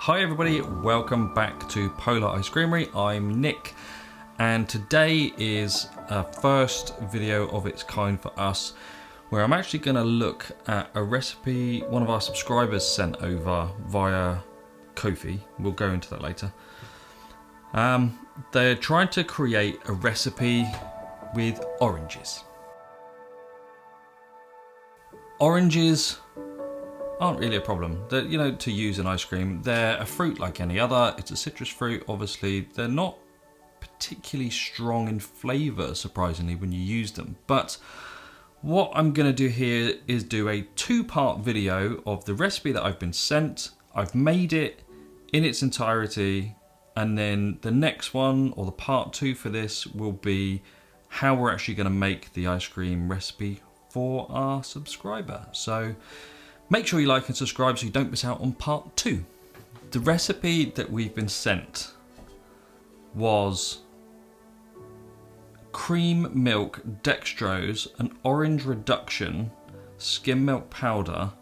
Hi everybody, welcome back to Polar Ice Creamery. I'm Nick, and today is a first video of its kind for us, where I'm actually going to look at a recipe one of our subscribers sent over via Ko-fi. We'll go into that later. They're trying to create a recipe with oranges. Oranges aren't really a problem. They're, to use in ice cream. They're a fruit like any other. It's a citrus fruit, obviously. They're not particularly strong in flavour, surprisingly, when you use them. But what I'm going to do here is do a two-part video of the recipe that I've been sent. I've made it in its entirety, and then the next one, or the part two for this, will be how we're actually going to make the ice cream recipe for our subscriber. So make sure you like and subscribe so you don't miss out on part two. The recipe that we've been sent was cream milk, dextrose, an orange reduction, skim milk powder,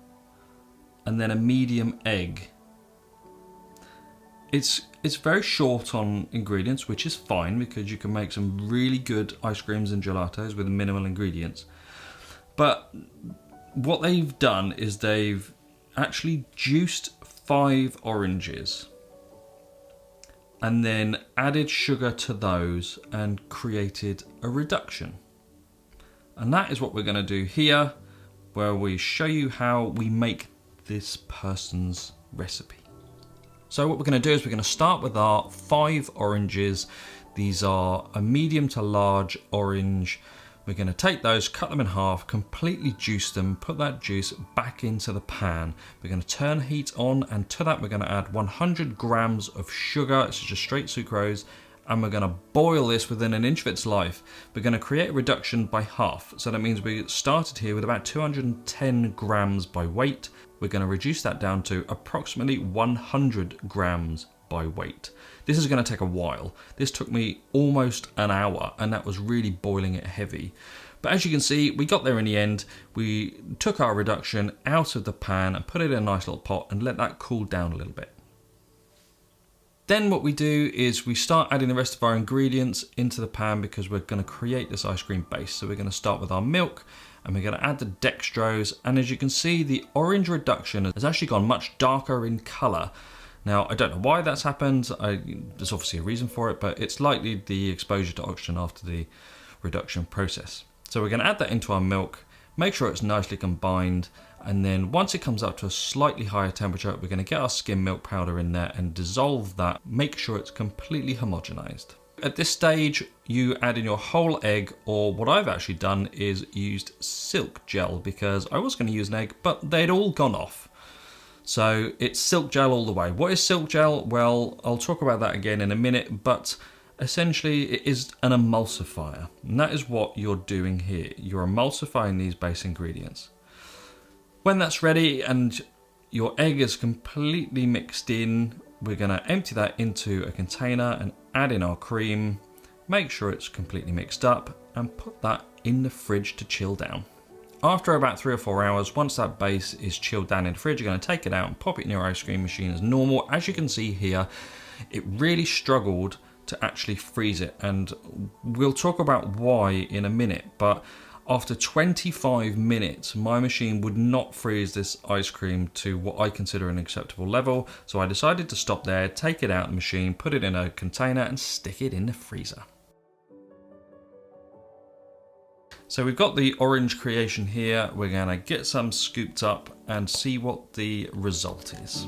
and then a medium egg. It's very short on ingredients, which is fine because you can make some really good ice creams and gelatos with minimal ingredients. But what they've done is they've actually juiced 5 oranges and then added sugar to those and created a reduction. And that is what we're going to do here, where we show you how we make this person's recipe. So what we're going to do is we're going to start with our 5 oranges. These are a medium to large orange. We're going to take those, cut them in half, completely juice them, put that juice back into the pan. We're going to turn heat on, and to that we're going to add 100 grams of sugar. It's just straight sucrose, and we're going to boil this within an inch of its life. We're going to create a reduction by half. So that means we started here with about 210 grams by weight. We're going to reduce that down to approximately 100 grams by weight. This is going to take a while. This took me almost an hour, and that was really boiling it heavy. But as you can see, we got there in the end. We took our reduction out of the pan and put it in a nice little pot and let that cool down a little bit. Then what we do is we start adding the rest of our ingredients into the pan because we're going to create this ice cream base. So we're going to start with our milk, and we're going to add the dextrose. And as you can see, the orange reduction has actually gone much darker in colour. Now, I don't know why that's happened. There's obviously a reason for it, but it's likely the exposure to oxygen after the reduction process. So we're going to add that into our milk, make sure it's nicely combined, and then once it comes up to a slightly higher temperature, we're going to get our skim milk powder in there and dissolve that, make sure it's completely homogenized. At this stage, you add in your whole egg, or what I've actually done is used silk gel, because I was going to use an egg, but they'd all gone off. So it's silk gel all the way. What is silk gel? Well, I'll talk about that again in a minute, but essentially it is an emulsifier. And that is what you're doing here. You're emulsifying these base ingredients. When that's ready and your egg is completely mixed in, we're going to empty that into a container and add in our cream, make sure it's completely mixed up, and put that in the fridge to chill down. After about 3 or 4 hours, once that base is chilled down in the fridge, you're going to take it out and pop it in your ice cream machine as normal. As you can see here, it really struggled to actually freeze it, and we'll talk about why in a minute. But after 25 minutes, my machine would not freeze this ice cream to what I consider an acceptable level. So I decided to stop there, take it out of the machine, put it in a container and stick it in the freezer. So we've got the orange creation here. We're going to get some scooped up and see what the result is.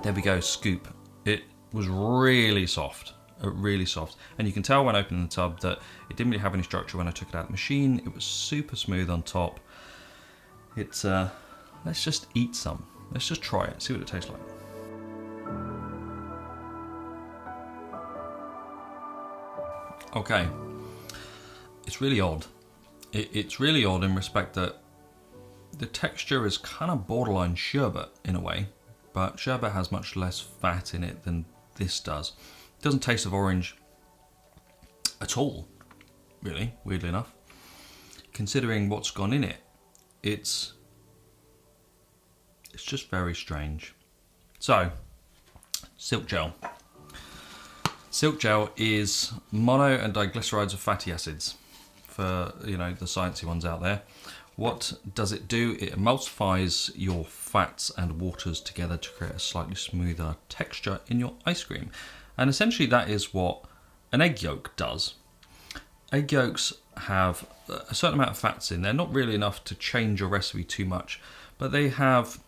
There we go, scoop. It was really soft, And you can tell when opening the tub that it didn't really have any structure when I took it out of the machine. It was super smooth on top. It's, let's just eat some. Let's just try it, see what it tastes like. Okay, it's really odd. It's really odd in respect that the texture is kind of borderline sherbet in a way, but sherbet has much less fat in it than this does. It doesn't taste of orange at all. really, weirdly enough. Considering what's gone in it, it's just very strange. So, silk gel. Silk gel is mono and diglycerides of fatty acids, for the sciencey ones out there. What does it do? It emulsifies your fats and waters together to create a slightly smoother texture in your ice cream. And essentially that is what an egg yolk does. Egg yolks have a certain amount of fats in there, not really enough to change your recipe too much, but they have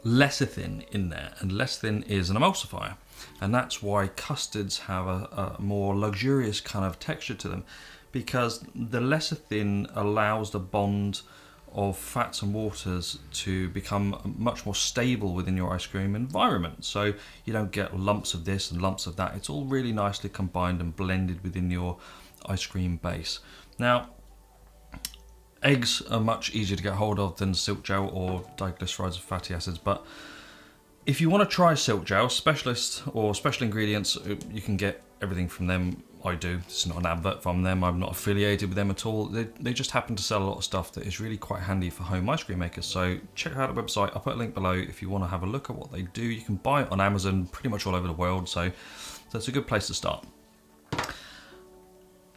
lecithin in there, and lecithin is an emulsifier. And that's why custards have a more luxurious kind of texture to them, because the lecithin allows the bond of fats and waters to become much more stable within your ice cream environment. So you don't get lumps of this and lumps of that. It's all really nicely combined and blended within your ice cream base. Now, eggs are much easier to get hold of than silk gel or diglycerides of fatty acids, but if you want to try silk gel, specialist or special ingredients, you can get everything from them. I do. This is not an advert from them. I'm not affiliated with them at all. They just happen to sell a lot of stuff that is really quite handy for home ice cream makers. So check out the website. I'll put a link below if you want to have a look at what they do. You can buy it on Amazon pretty much all over the world. So that's a good place to start.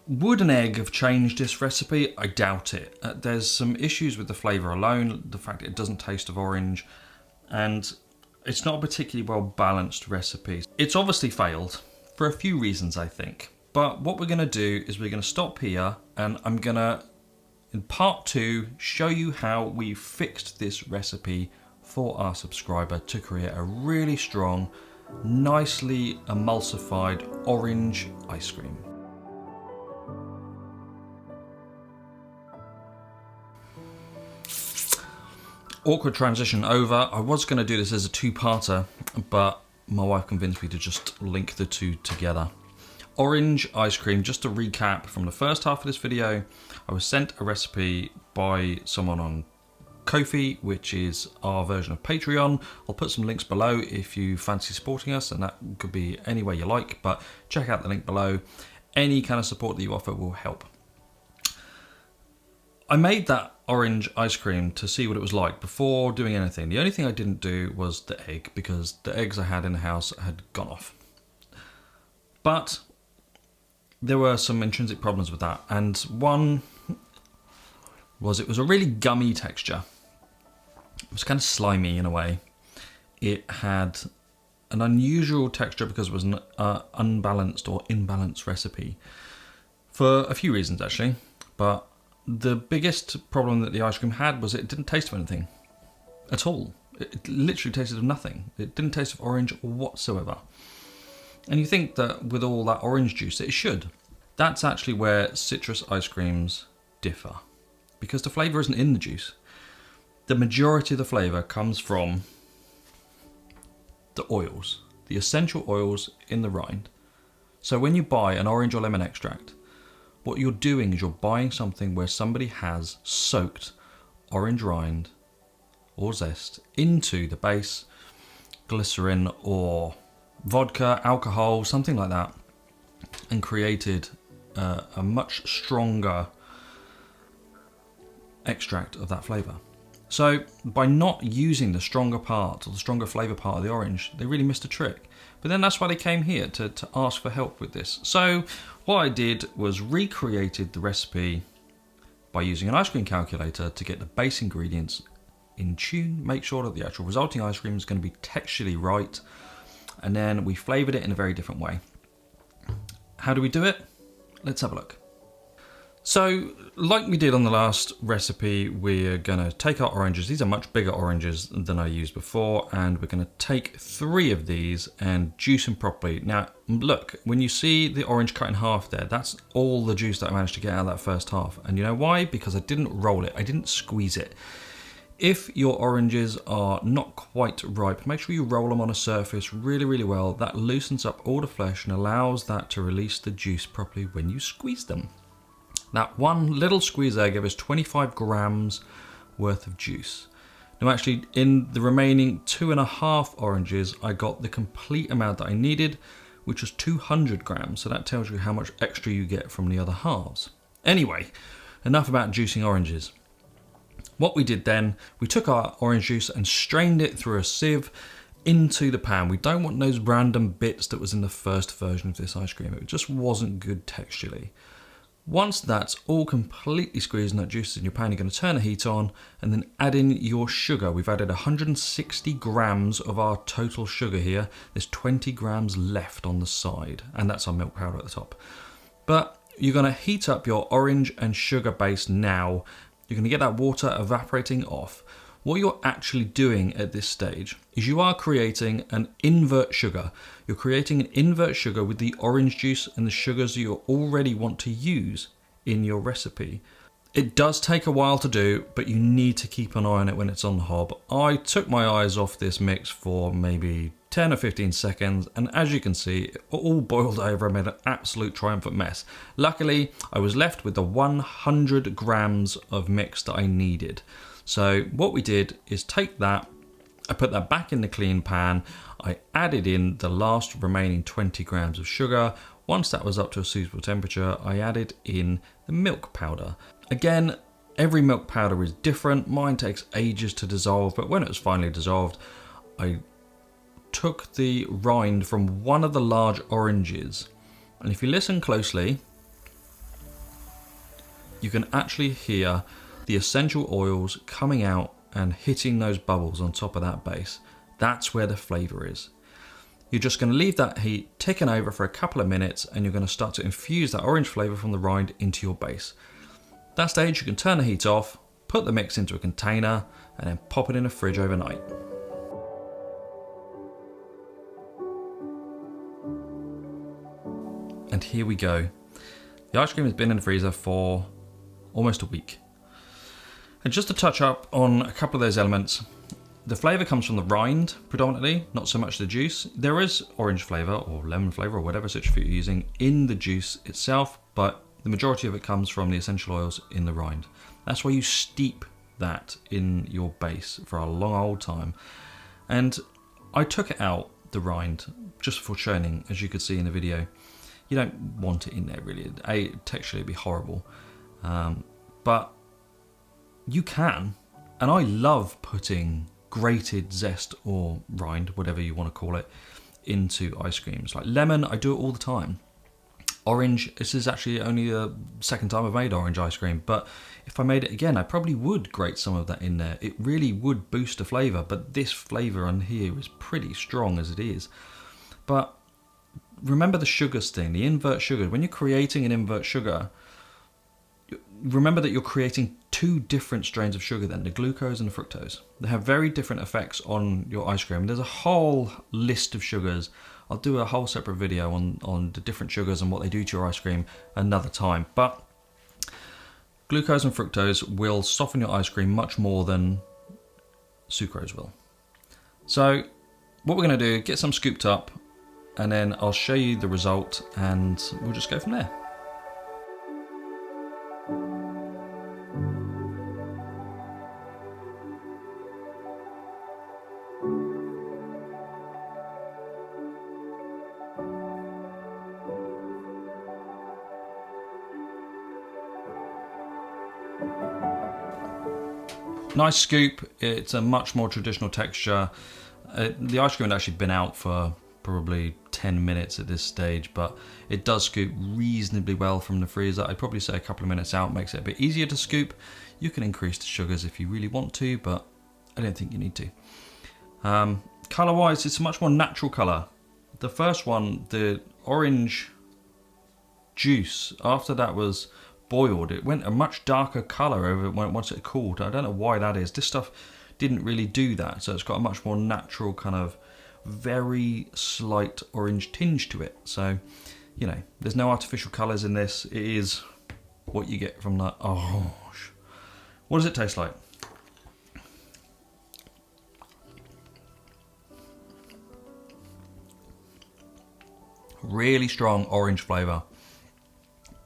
Would an egg have changed this recipe? I doubt it. There's some issues with the flavour alone. The fact that it doesn't taste of orange, and it's not a particularly well balanced recipe. It's obviously failed for a few reasons, I think. But what we're going to do is we're going to stop here, and I'm going to, in part 2, show you how we fixed this recipe for our subscriber to create a really strong, nicely emulsified orange ice cream. Awkward transition over. I was going to do this as a two-parter, but my wife convinced me to just link the two together. Orange ice cream, just to recap from the first half of this video, I was sent a recipe by someone on Ko-fi, which is our version of Patreon. I'll put some links below if you fancy supporting us, and that could be any way you like, but check out the link below. Any kind of support that you offer will help. I made that orange ice cream to see what it was like before doing anything. The only thing I didn't do was the egg, because the eggs I had in the house had gone off. But there were some intrinsic problems with that, and one was it was a really gummy texture. It was kind of slimy in a way. It had an unusual texture because it was an unbalanced or imbalanced recipe for a few reasons actually, but the biggest problem that the ice cream had was it didn't taste of anything at all. It literally tasted of nothing. It didn't taste of orange whatsoever. And you think that with all that orange juice, it should. That's actually where citrus ice creams differ, because the flavour isn't in the juice. The majority of the flavour comes from the oils, the essential oils in the rind. So when you buy an orange or lemon extract, what you're doing is you're buying something where somebody has soaked orange rind or zest into the base, glycerin or vodka, alcohol, something like that, and created a much stronger extract of that flavour. So by not using the stronger part or the stronger flavour part of the orange, they really missed a trick. But then that's why they came here, to ask for help with this. So what I did was recreated the recipe by using an ice cream calculator to get the base ingredients in tune, make sure that the actual resulting ice cream is going to be texturally right, and then we flavoured it in a very different way. How do we do it? Let's have a look. So, like we did on the last recipe, we're going to take our oranges. These are much bigger oranges than I used before, and we're going to take 3 of these and juice them properly. Now, look, when you see the orange cut in half there, that's all the juice that I managed to get out of that first half. And you know why? Because I didn't roll it. I didn't squeeze it. If your oranges are not quite ripe, make sure you roll them on a surface really, really well. That loosens up all the flesh and allows that to release the juice properly when you squeeze them. That one little squeeze there gave us 25 grams worth of juice. Now actually, in the remaining 2.5 oranges, I got the complete amount that I needed, which was 200 grams. So that tells you how much extra you get from the other halves. Anyway, enough about juicing oranges. What we did then, we took our orange juice and strained it through a sieve into the pan. We don't want those random bits that was in the first version of this ice cream. It just wasn't good texturally. Once that's all completely squeezed and that juice is in your pan, you're going to turn the heat on and then add in your sugar. We've added 160 grams of our total sugar here. There's 20 grams left on the side, and that's our milk powder at the top. But you're going to heat up your orange and sugar base now. You're going to get that water evaporating off. What you're actually doing at this stage is you are creating an invert sugar. You're creating an invert sugar with the orange juice and the sugars you already want to use in your recipe. It does take a while to do, but you need to keep an eye on it when it's on the hob. I took my eyes off this mix for maybe 10 or 15 seconds, and as you can see, it all boiled over and made an absolute triumphant mess. Luckily, I was left with the 100 grams of mix that I needed. So what we did is take that, I put that back in the clean pan, I added in the last remaining 20 grams of sugar. Once that was up to a suitable temperature, I added in the milk powder. Again, every milk powder is different. Mine takes ages to dissolve, but when it was finally dissolved, I took the rind from one of the large oranges. And if you listen closely, you can actually hear the essential oils coming out and hitting those bubbles on top of that base. That's where the flavour is. You're just going to leave that heat ticking over for a couple of minutes, and you're going to start to infuse that orange flavour from the rind into your base. At that stage, you can turn the heat off, put the mix into a container, and then pop it in the fridge overnight. And here we go. The ice cream has been in the freezer for almost a week. And just to touch up on a couple of those elements, the flavour comes from the rind predominantly, not so much the juice. There is orange flavour or lemon flavour or whatever citrus fruit you're using in the juice itself, but the majority of it comes from the essential oils in the rind. That's why you steep that in your base for a long old time. And I took it out, the rind, just for churning, as you could see in the video. You don't want it in there really. Texturally it'd be horrible. But you can, and I love putting grated zest or rind, whatever you want to call it, into ice creams. Like lemon, I do it all the time. Orange, this is actually only the second time I've made orange ice cream, but if I made it again, I probably would grate some of that in there. It really would boost the flavour, but this flavour on here is pretty strong as it is. But remember the sugars thing, the invert sugar. When you're creating an invert sugar, remember that you're creating two different strains of sugar then, the glucose and the fructose. They have very different effects on your ice cream. There's a whole list of sugars. I'll do a whole separate video on the different sugars and what they do to your ice cream another time. But glucose and fructose will soften your ice cream much more than sucrose will. So what we're going to do, get some scooped up, and then I'll show you the result and we'll just go from there. Nice scoop, it's a much more traditional texture. The ice cream had actually been out for probably 10 minutes at this stage, but it does scoop reasonably well from the freezer. I'd probably say a couple of minutes out makes it a bit easier to scoop. You can increase the sugars if you really want to, but I don't think you need to. Colour wise, it's a much more natural colour. The first one, the orange juice, after that was boiled, it went a much darker colour over once it cooled. I don't know why that is. This stuff didn't really do that, so it's got a much more natural kind of very slight orange tinge to it. So, you know, there's no artificial colours in this. It is what you get from the orange. What does it taste like? Really strong orange flavour.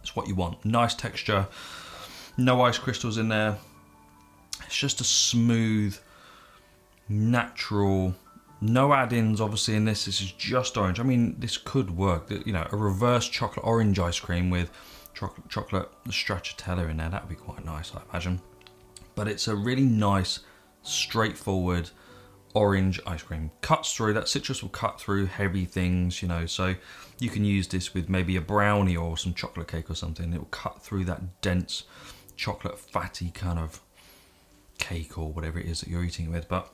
It's what you want. Nice texture, no ice crystals in there. It's just a smooth, natural, no add-ins obviously in this. This is just orange. I mean, this could work. You know, a reverse chocolate orange ice cream with chocolate stracciatella in there. That would be quite nice, I imagine. But it's a really nice, straightforward orange ice cream. Cuts through, that citrus will cut through heavy things, you know, so you can use this with maybe a brownie or some chocolate cake or something. It will cut through that dense chocolate fatty kind of cake or whatever it is that you're eating it with. But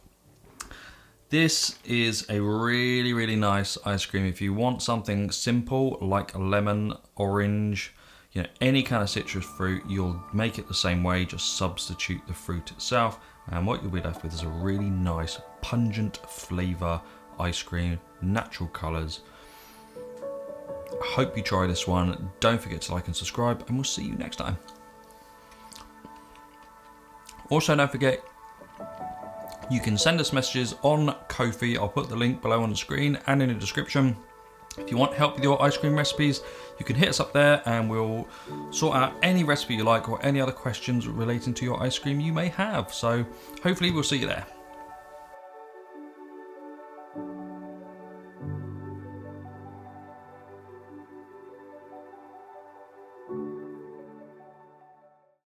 this is a really, really nice ice cream. If you want something simple like a lemon, orange, you know, any kind of citrus fruit, you'll make it the same way, just substitute the fruit itself. And what you'll be left with is a really nice, pungent flavour ice cream, natural colours. I hope you try this one. Don't forget to like and subscribe, and we'll see you next time. Also, don't forget, you can send us messages on Ko-fi. I'll put the link below on the screen and in the description. If you want help with your ice cream recipes, you can hit us up there and we'll sort out any recipe you like or any other questions relating to your ice cream you may have. So hopefully we'll see you there.